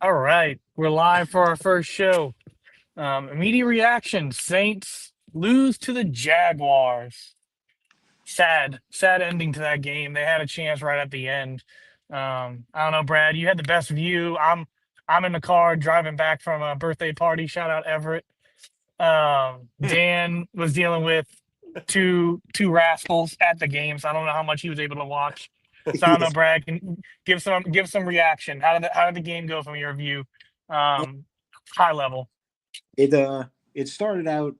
All right, we're live for our first show. Immediate reaction: Saints lose to the Jaguars. Sad ending to that game. They had a chance right at the end. I don't know, Brad. You had the best view. I'm in the car driving back from a birthday party. Shout out Everett. Dan was dealing with two rascals at the game, so I don't know how much he was able to watch. So I don't Yeah. know, Brad. Can give some reaction. How did the game go from your view? Um, High level. It started out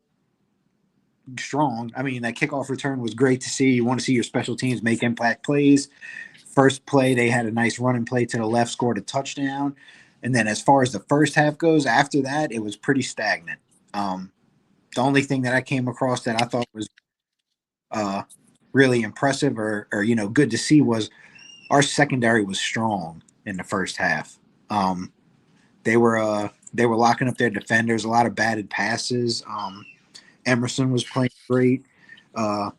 strong. I mean, that kickoff return was great to see. You want to see your special teams make impact plays. First play, they had a nice running play to the left, scored a touchdown. And then as far as the first half goes, after that, it was pretty stagnant. The only thing that I came across that I thought was uh, really impressive or good to see was our secondary was strong in the first half. Um, they were locking up their defenders, a lot of batted passes. Emerson was playing great. Uh,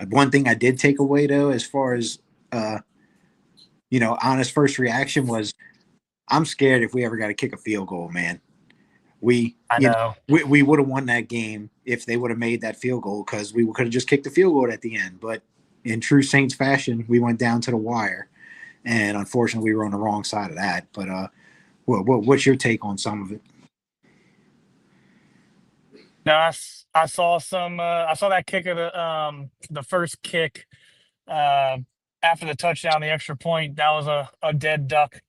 One thing I did take away though, as far as uh, honest first reaction was, I'm scared if we ever got to kick a field goal, man. We, I you know, know. we would have won that game if they would have made that field goal because we could have just kicked the field goal at the end. But in true Saints fashion, we went down to the wire, and unfortunately, we were on the wrong side of that. But what's your take on some of it? No, I saw some. I saw that kick of the first kick uh, after the touchdown, the extra point. That was a dead duck.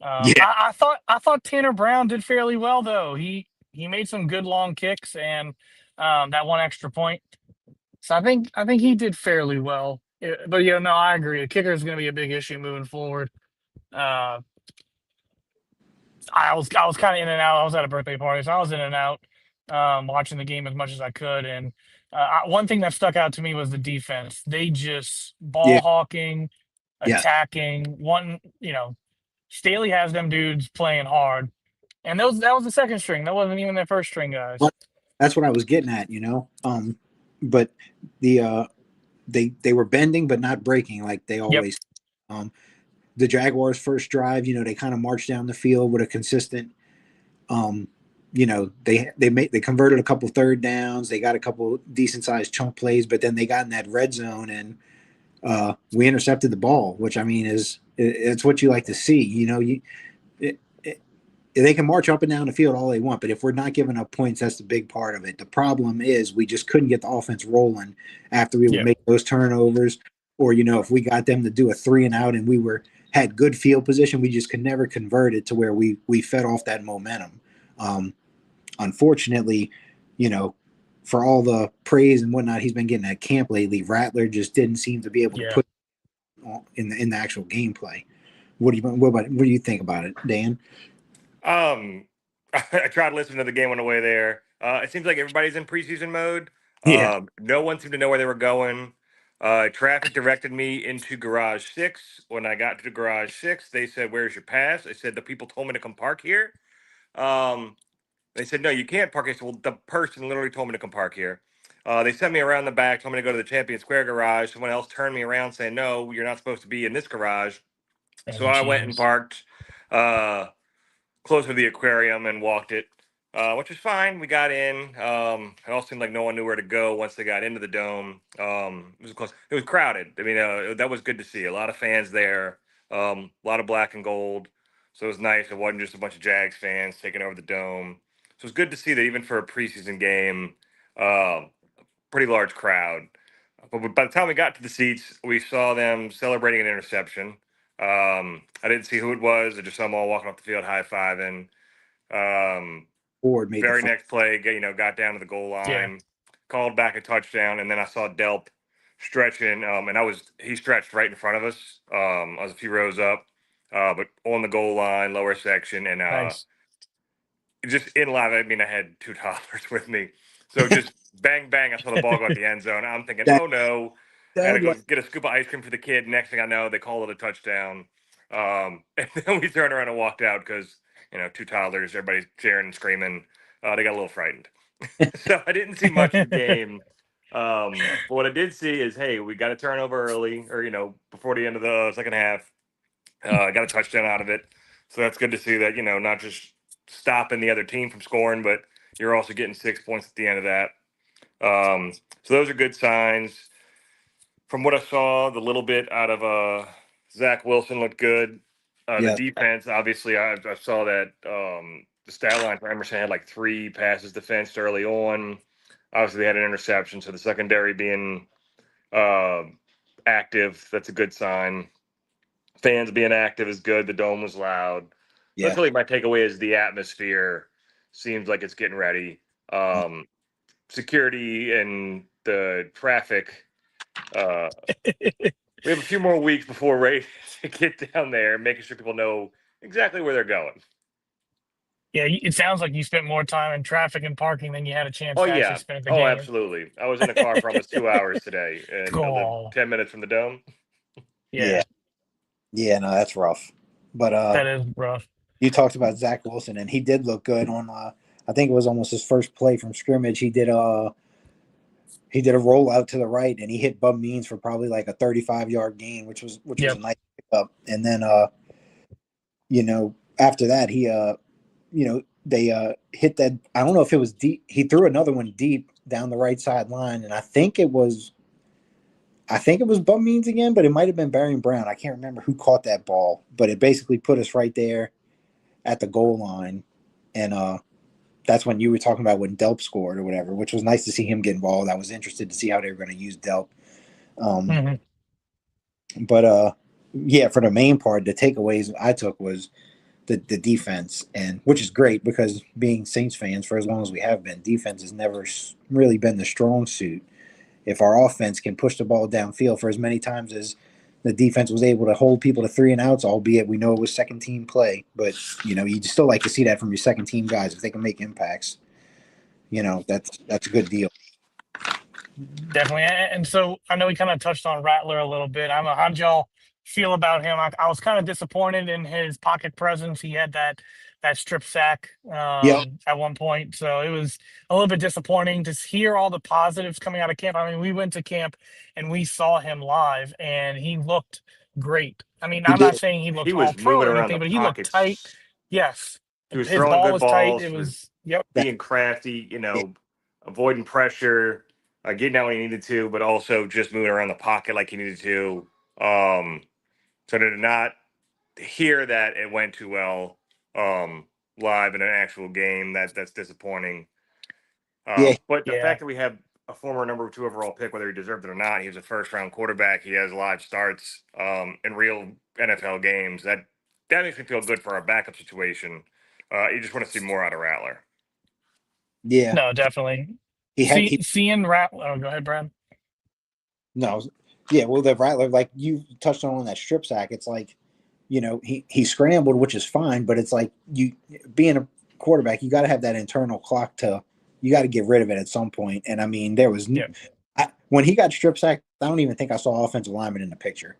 Yeah, I thought Tanner Brown did fairly well though. He made some good long kicks and that one extra point. So I think he did fairly well. But yeah, no, I agree. The kicker is going to be a big issue moving forward. Uh, I was kind of in and out. I was at a birthday party, so I was in and out, watching the game as much as I could. And one thing that stuck out to me was the defense. They just yeah, ball hawking, yeah. attacking. Staley has them dudes playing hard. And that was the second string. That wasn't even their first string guys. Well, that's what I was getting at, But the they were bending but not breaking like they Yep. always. Um, the Jaguars' first drive, they kind of marched down the field with a consistent. Um, they converted a couple third downs. They got a couple decent sized chunk plays, but then they got in that red zone and we intercepted the ball, which I mean it's what you like to see. It, it, they can march up and down the field all they want, but if we're not giving up points, that's the big part of it. The problem is we just couldn't get the offense rolling after we would Yep. make those turnovers, or if we got them to do a 3-and-out and we had good field position, we just could never convert it to where we fed off that momentum. Um, Unfortunately, you know, for all the praise and whatnot he's been getting at camp lately, Rattler just didn't seem to be able to Yeah. put in the actual gameplay. What do you think about it, Dan? Um, I tried listening to the game on the way there. It seems like everybody's in preseason mode. Yeah. No one seemed to know where they were going. Traffic directed me into Garage 6. When I got to Garage 6, they said, "Where's your pass?" I said, "The people told me to come park here." Um, they said, "No, you can't park here." So, well, the person literally told me to come park here. They sent me around the back, told me to go to the Champion Square garage. Someone else turned me around saying, "No, you're not supposed to be in this garage." So Oh, I went and Jesus. parked uh, closer to the aquarium and walked it, which was fine. We got in. It all seemed like no one knew where to go once they got into the dome. It was close. It was crowded. I mean, that was good to see. A lot of fans there. A lot of black and gold. So it was nice. It wasn't just a bunch of Jags fans taking over the dome. So it was good to see that even for a preseason game, um, pretty large crowd. But by the time we got to the seats, we saw them celebrating an interception. I didn't see who it was. I just saw them all walking off the field, high fiving. Ford made the Very fun. next play, got down to the goal Yeah. line, called back a touchdown, and then I saw Delp stretching, and he stretched right in front of us. I was a few rows up, but on the goal line, lower section, and Nice. just in line. I mean, I had two toddlers with me, so just bang bang. I saw the ball go at the end zone. I'm thinking, that oh no, I got to that go like get a scoop of ice cream for the kid. Next thing I know, they call it a touchdown. And then we turned around and walked out because two toddlers, everybody's cheering and screaming. They got a little frightened, so I didn't see much of the game. But what I did see is, hey, we got a turnover early, or before the end of the second half. Got a touchdown out of it. So that's good to see that, not just stopping the other team from scoring, but you're also getting 6 points at the end of that. So those are good signs. From what I saw, the little bit out of Zach Wilson looked good. The Yeah. defense, obviously, I saw that the stat line for Emerson had like 3 passes defensed early on. Obviously, they had an interception, so the secondary being active, that's a good sign. Fans being active is good. The dome was loud. Yeah. That's really my takeaway is the atmosphere seems like it's getting ready. Security and the traffic. We have a few more weeks before we're ready to get down there, making sure people know exactly where they're going. Yeah, it sounds like you spent more time in traffic and parking than you had a chance Oh to actually yeah. spend at the Oh, game. absolutely. I was in the car for almost 2 hours today, and I live Oh, 10 minutes from the dome. yeah, Yeah, no, that's rough. But that is rough. you talked about Zach Wilson, and he did look good on. I think it was almost his first play from scrimmage. He did a rollout to the right, and he hit Bub Means for probably like a 35-yard gain, which was a Yep. nice pickup. And then after that they hit that. I don't know if it was deep. He threw another one deep down the right sideline, and I think it was Bum Means again, but it might have been Barry Brown. I can't remember who caught that ball, but it basically put us right there at the goal line, and that's when you were talking about when Delp scored or whatever, which was nice to see him get involved. I was interested to see how they were going to use Delp. Mm-hmm. But yeah, for the main part, the takeaways I took was the defense, and which is great because being Saints fans for as long as we have been, defense has never really been the strong suit. If our offense can push the ball downfield for as many times as the defense was able to hold people to 3-and-outs, albeit we know it was second team play, but you still like to see that from your second team guys if they can make impacts. That's a good deal. Definitely. And so I know we kind of touched on Rattler a little bit. I don't know, how'd y'all feel about him? I was kind of disappointed in his pocket presence. He had that strip sack Yeah, at one point. So it was a little bit disappointing to hear all the positives coming out of camp. I mean, we went to camp and we saw him live and he looked great. I mean, he I'm not did. saying he He looked all was pro moving or around anything, the but he looked tight. pockets. Yes. He was His throwing ball good was tight. balls. It He was was, yep. being crafty, Yeah, avoiding pressure, getting out when he needed to, but also just moving around the pocket like he needed to. So to not hear that it went too well live in an actual game, that's disappointing. yeah, But the Yeah. fact that we have a former number 2 overall pick, whether he deserved it or not, he was a first round quarterback. He has live starts in real NFL games. That makes me feel good for our backup situation. You just want to see more out of Rattler. yeah. No, definitely. He Seeing Rattler. Oh, go ahead, Brad. no, yeah. Well, the Rattler, like you touched on that strip sack, it's like he scrambled, which is fine, but it's like you being a quarterback, you got to have that internal clock you got to get rid of it at some point. And I mean, there was Yeah. when he got strip sacked, I don't even think I saw offensive lineman in the picture.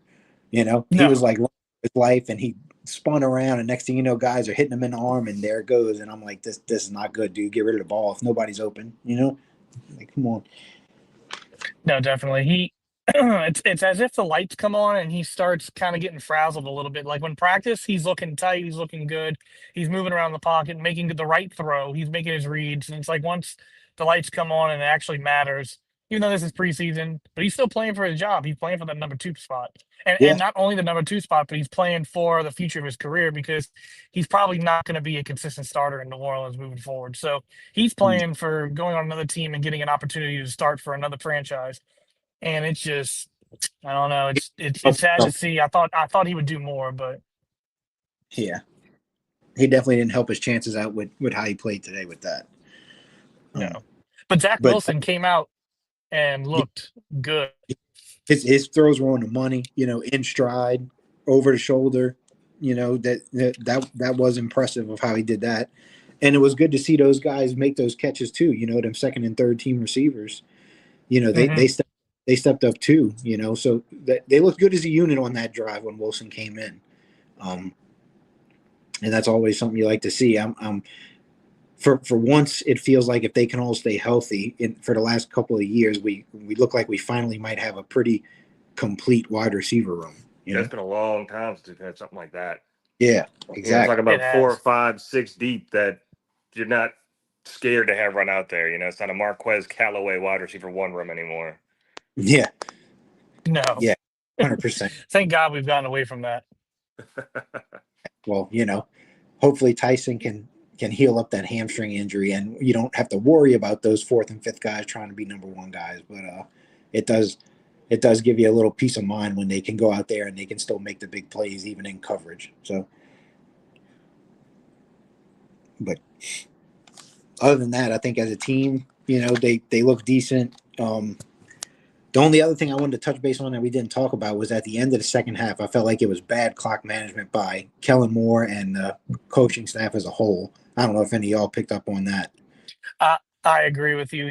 He No. was like his life, and he spun around, and next thing you know, guys are hitting him in the arm, and there it goes. And I'm like, this is not good, dude. Get rid of the ball if nobody's open. Like come on. No, definitely. It's as if the lights come on and he starts kind of getting frazzled a little bit. Like when practice, he's looking tight, he's looking good, he's moving around the pocket, making the right throw, he's making his reads. And it's like once the lights come on and it actually matters, even though this is preseason, but he's still playing for his job. He's playing for the number 2 spot. And Yeah, and not only the number 2 spot, but he's playing for the future of his career because he's probably not going to be a consistent starter in New Orleans moving forward. So he's playing for going on another team and getting an opportunity to start for another franchise. And it's just, I don't know. It's sad to see. I thought he would do more, but yeah. He definitely didn't help his chances out with how he played today with that. no. But Zach But Wilson came out and looked good. his throws were on the money, in stride, over the shoulder. That was impressive of how he did that, and it was good to see those guys make those catches too. Them second and third team receivers. Hmm. They stepped up too. So they looked good as a unit on that drive when Wilson came in. And that's always something you like to see. For once, it feels like if they can all stay healthy for the last couple of years, we look like we finally might have a pretty complete wide receiver room. Yeah, it's been a long time since we've had something like that. Yeah, You know, exactly. talking about It has. 4, 5, 6 deep that you're not scared to have run out there. You know, it's not a Marquez Callaway wide receiver one room anymore. Yeah, No. yeah, 100%. Thank God we've gotten away from that. Well, hopefully Tyson can heal up that hamstring injury, and you don't have to worry about those fourth and fifth guys trying to be number one guys. But it does give you a little peace of mind when they can go out there and they can still make the big plays even in coverage. So, but other than that, I think as a team, they look decent. The only other thing I wanted to touch base on that we didn't talk about was at the end of the second half, I felt like it was bad clock management by Kellen Moore and the coaching staff as a whole. I don't know if any of y'all picked up on that. I agree with you.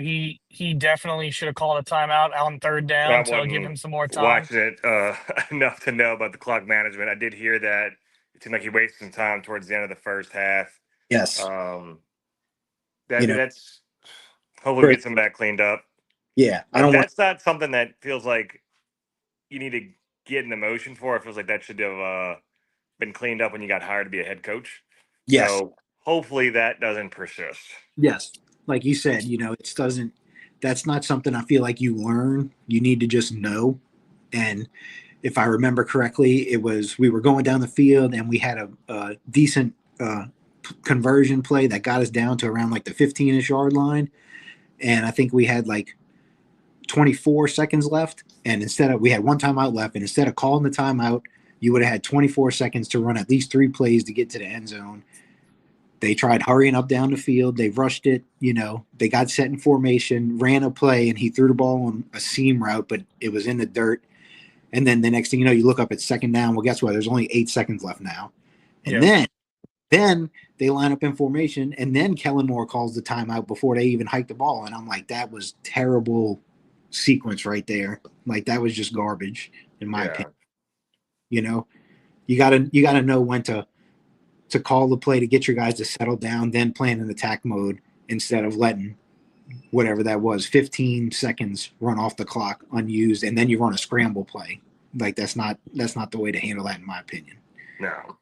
He definitely should have called a timeout on third I down to give him wasn't some more time. watching it enough to know about the clock management. I did hear that it seemed like he wasted some time towards the end of the first half. Yes. That's hopefully we For, get some of that cleaned up. yeah, I don't want. That's not something that feels like you need to get in the motion for. It feels like that should have been cleaned up when you got hired to be a head coach. Yes. So hopefully that doesn't persist. Yes. Like you said, it doesn't. That's not something I feel like you learn. You need to just know. And if I remember correctly, we were going down the field and we had a decent conversion play that got us down to around like the 15-ish yard line. And I think we had like 24 seconds left. And we had one timeout left. And instead of calling the timeout, you would have had 24 seconds to run at least 3 plays to get to the end zone. They tried hurrying up down the field. They rushed it. They got set in formation, ran a play, and he threw the ball on a seam route, but it was in the dirt. And then the next thing you know, you look up at second down. Well, guess what? There's only 8 seconds left now. And then they line up in formation, and then Kellen Moore calls the timeout before they even hike the ball. And I'm like, that was terrible sequence right there. Like, that was just garbage, in my opinion. You gotta know when to call the play to get your guys to settle down, then plan in attack mode instead of letting whatever that was, 15 seconds run off the clock unused, and then you run a scramble play. Like, that's not the way to handle that, in my opinion. No.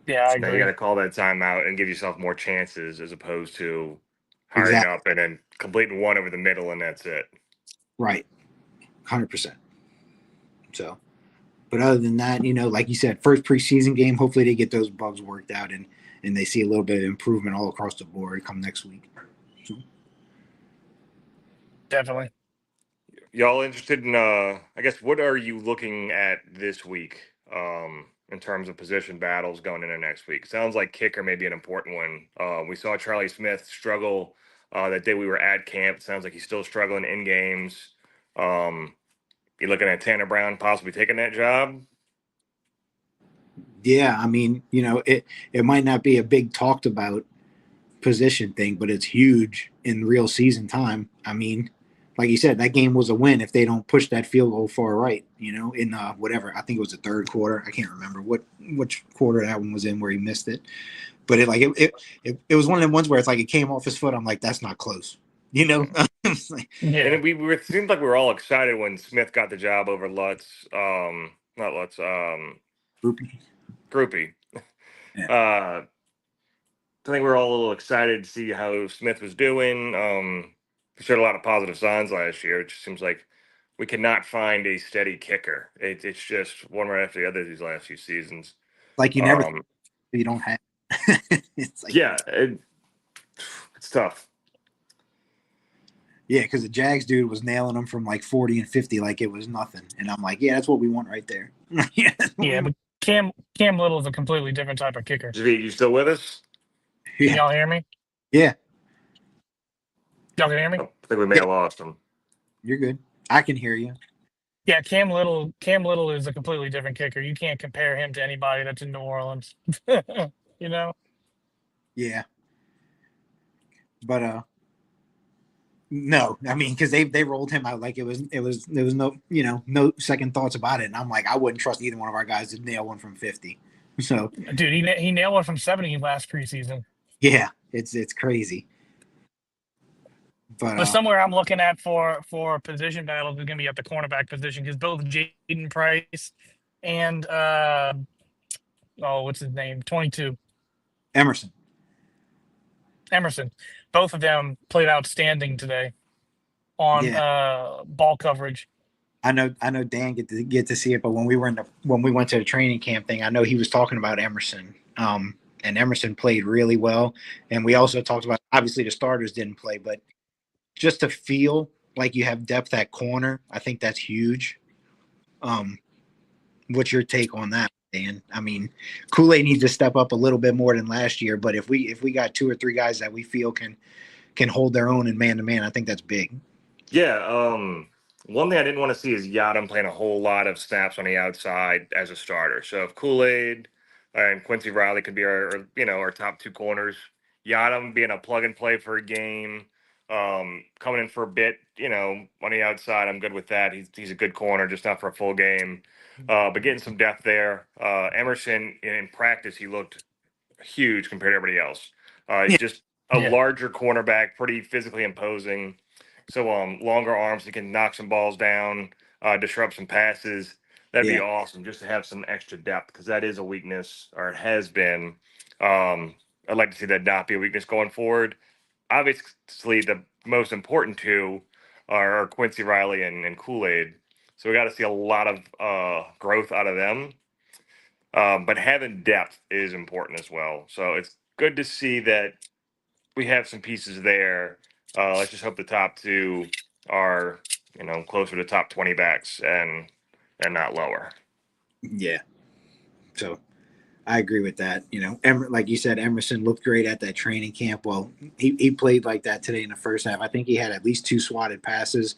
Yeah, I agree. You got to call that timeout and give yourself more chances as opposed to hurrying up and then completing one over the middle and that's it. Right. 100%. So, but other than that, like you said, first preseason game, hopefully they get those bugs worked out and they see a little bit of improvement all across the board come next week. So. Definitely. Y'all interested in, I guess, what are you looking at this week in terms of position battles going into next week? Sounds like kicker may be an important one. We saw Charlie Smith struggle that day we were at camp. It sounds like he's still struggling in games. You looking at Tanner Brown possibly taking that job? Yeah, I mean, it might not be a big talked about position thing, but it's huge in real season time. I mean, like you said, that game was a win if they don't push that field goal far right, in whatever. I think it was the third quarter. I can't remember which quarter that one was in where he missed it. But it was one of the ones where it's like it came off his foot. I'm like, that's not close. Yeah. And it seemed like we were all excited when Smith got the job over Lutz. Not Lutz. Groupie. Yeah. I think we were all a little excited to see how Smith was doing. He showed a lot of positive signs last year. It just seems like we cannot find a steady kicker. It's just one right after the other these last few seasons. Like you never, you don't have. It's like, yeah, it's tough. Yeah, because the Jags dude was nailing them from like 40 and 50 like it was nothing, and I'm like, yeah, that's what we want right there. Yeah, but Cam Little is a completely different type of kicker. Javid, you still with us? Can y'all hear me? Yeah. Y'all can hear me? I think we may have lost him. You're good. I can hear you. Yeah, Cam Little is a completely different kicker. You can't compare him to anybody that's in New Orleans. Yeah. But no, I mean, because they rolled him out like it was no no second thoughts about it, and I'm like, I wouldn't trust either one of our guys to nail one from 50. So, dude, he nailed one from 70 last preseason. Yeah, it's crazy. But somewhere I'm looking at for position battles is going to be at the cornerback position because both Jaden Price and what's his name? 22. Emerson. Emerson. Both of them played outstanding today on Yeah, ball coverage. I know Dan get to see it, but when we went to the training camp thing, I know he was talking about Emerson. And Emerson played really well. And we also talked about, obviously the starters didn't play, but just to feel like you have depth at corner, I think that's huge. Um, what's your take on that, Dan? I mean, Kool-Aid needs to step up a little bit more than last year, but if we got two or three guys that we feel can hold their own in man to man, I think that's big. Yeah, one thing I didn't want to see is Yadam playing a whole lot of snaps on the outside as a starter. So if Kool-Aid and Quincy Riley could be our top two corners, Yadam being a plug and play for a game, coming in for a bit, on the outside, I'm good with that. He's a good corner, just not for a full game. But getting some depth there. Emerson in practice, he looked huge compared to everybody else. Yeah, Just a Yeah. larger cornerback, pretty physically imposing. So longer arms, he can knock some balls down, disrupt some passes. That'd be yeah, awesome just to have some extra depth because that is a weakness, or it has been. I'd like to see that not be a weakness going forward. Obviously, the most important two are Quincy Riley and Kool-Aid. So we got to see a lot of growth out of them. But having depth is important as well. So it's good to see that we have some pieces there. Let's just hope the top two are, closer to top 20 backs and not lower. yeah. So I agree with that. Like you said, Emerson looked great at that training camp. Well, he played like that today in the first half. I think he had at least two swatted passes.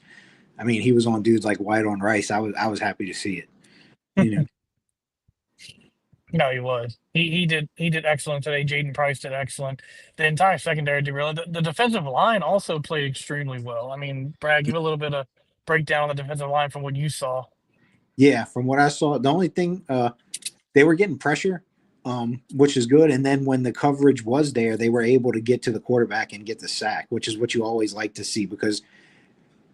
I mean, he was on dudes like white on rice. I was happy to see it. You know, No, he was. He did excellent today. Jaden Price did excellent. The entire secondary did really. The defensive line also played extremely well. I mean, Brad, give a little bit of breakdown on the defensive line from what you saw. yeah. From what I saw, the only thing they were getting pressure, which is good. And then when the coverage was there, they were able to get to the quarterback and get the sack, which is what you always like to see because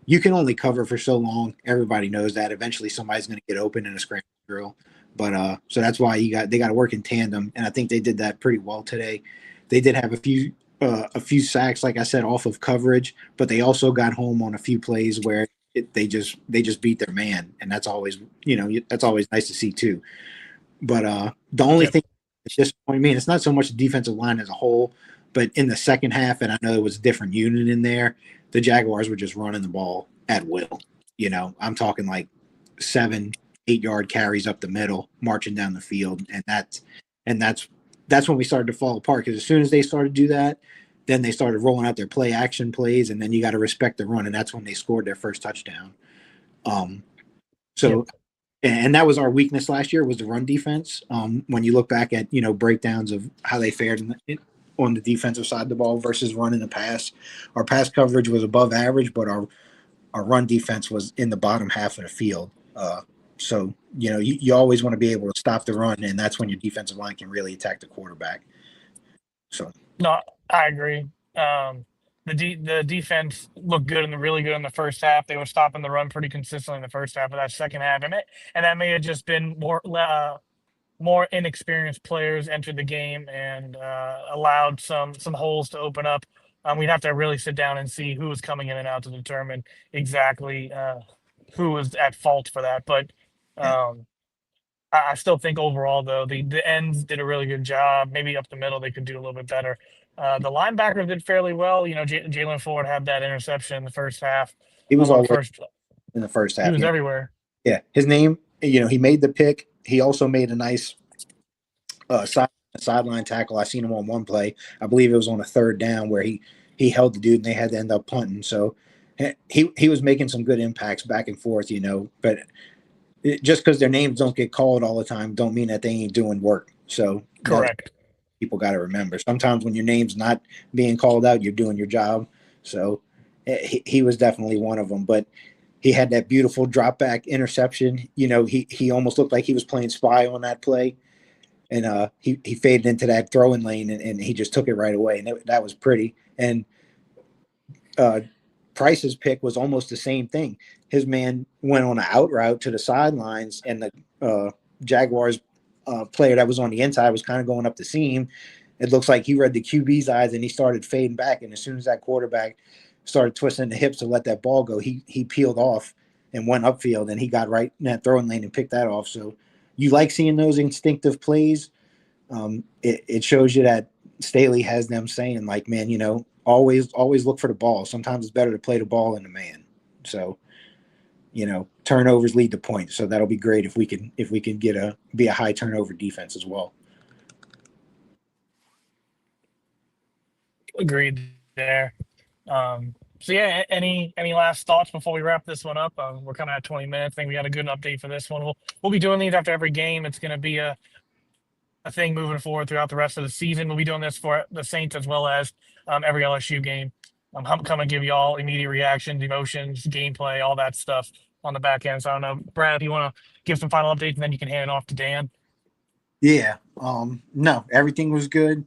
you can only cover for so long. Everybody knows that. Eventually, somebody's going to get open in a scramble drill. But so that's why they got to work in tandem, and I think they did that pretty well today. They did have a few sacks, like I said, off of coverage, but they also got home on a few plays where they just beat their man, and that's always that's always nice to see too. But the only Yep. thing at this point, I mean, it's not so much the defensive line as a whole, but in the second half, and I know it was a different unit in there, the Jaguars were just running the ball at will. I'm talking like 7-8 yard carries up the middle, marching down the field, and that's when we started to fall apart. Because as soon as they started to do that, then they started rolling out their play action plays, and then you got to respect the run, and that's when they scored their first touchdown. So Yep. and that was our weakness last year was the run defense. When you look back at breakdowns of how they fared on the defensive side of the ball versus running the pass, our pass coverage was above average, but our run defense was in the bottom half of the field. So you always want to be able to stop the run, and that's when your defensive line can really attack the quarterback. So No, I agree. The defense looked good and really good in the first half. They were stopping the run pretty consistently in the first half of that second half, and that may have just been more inexperienced players entered the game and allowed some holes to open up. We'd have to really sit down and see who was coming in and out to determine exactly who was at fault for that. But yeah, um, I still think overall, though, the ends did a really good job. Maybe up the middle, they could do a little bit better. The linebackers did fairly well. Jalen Ford had that interception in the first half. he was On all first, in the first he half. was Yeah, everywhere. yeah. His name, he made the pick. He also made a nice sideline tackle. I seen him on one play. I believe it was on a third down where he held the dude and they had to end up punting. So he was making some good impacts back and forth, But just because their names don't get called all the time, don't mean that they ain't doing work. So that Correct. people got to remember. Sometimes when your name's not being called out, you're doing your job. So he was definitely one of them. But he had that beautiful drop back interception. He almost looked like he was playing spy on that play. And he faded into that throwing lane, and he just took it right away, and that was pretty. And Price's pick was almost the same thing. His man went on an out route to the sidelines, and the Jaguars player that was on the inside was kind of going up the seam. It looks like he read the QB's eyes and he started fading back. And as soon as that quarterback started twisting the hips to let that ball go, he peeled off and went upfield, and he got right in that throwing lane and picked that off. So you like seeing those instinctive plays. It shows you that Staley has them saying, like, man, always look for the ball. Sometimes it's better to play the ball than the man. So, turnovers lead to points. So that'll be great if we can be a high turnover defense as well. Agreed there. So yeah, any last thoughts before we wrap this one up? We're kind of at 20 minutes. I think we got a good update for this one. We'll be doing these after every game. It's going to be a thing moving forward throughout the rest of the season. We'll be doing this for the Saints as well as every LSU game. I'm coming to give you all immediate reactions, emotions, gameplay, all that stuff on the back end. So I don't know, Brad, if you want to give some final updates, and then you can hand it off to Dan. Yeah. No, everything was good.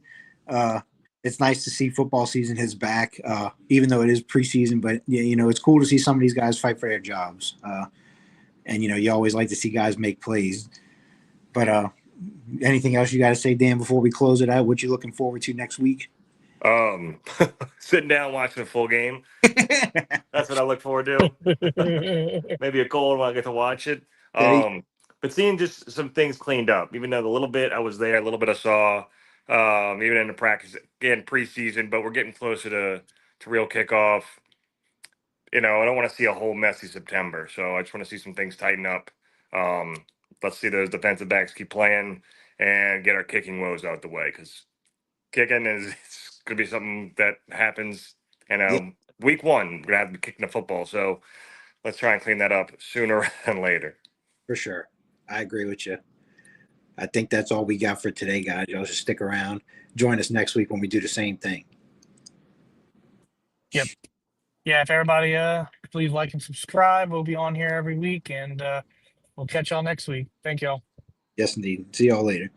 It's nice to see football season is back, even though it is preseason. But it's cool to see some of these guys fight for their jobs. And you always like to see guys make plays. But anything else you got to say, Dan, before we close it out? What you looking forward to next week? Sitting down watching a full game. That's what I look forward to. Maybe a cold when I get to watch it. But seeing just some things cleaned up, even though the little bit I was there, a little bit I saw, even in the practice, again, preseason, but we're getting closer to real kickoff. I don't want to see a whole messy September, so I just want to see some things tighten up. Let's see those defensive backs keep playing and get our kicking woes out the way, because kicking it's going to be something that happens. Week one, we're going to have to be kicking the football, so let's try and clean that up sooner than later. For sure. I agree with you. I think that's all we got for today, guys. Y'all just stick around. Join us next week when we do the same thing. Yep. Yeah, if everybody please like and subscribe. We'll be on here every week, and we'll catch y'all next week. Thank y'all. Yes, indeed. See y'all later.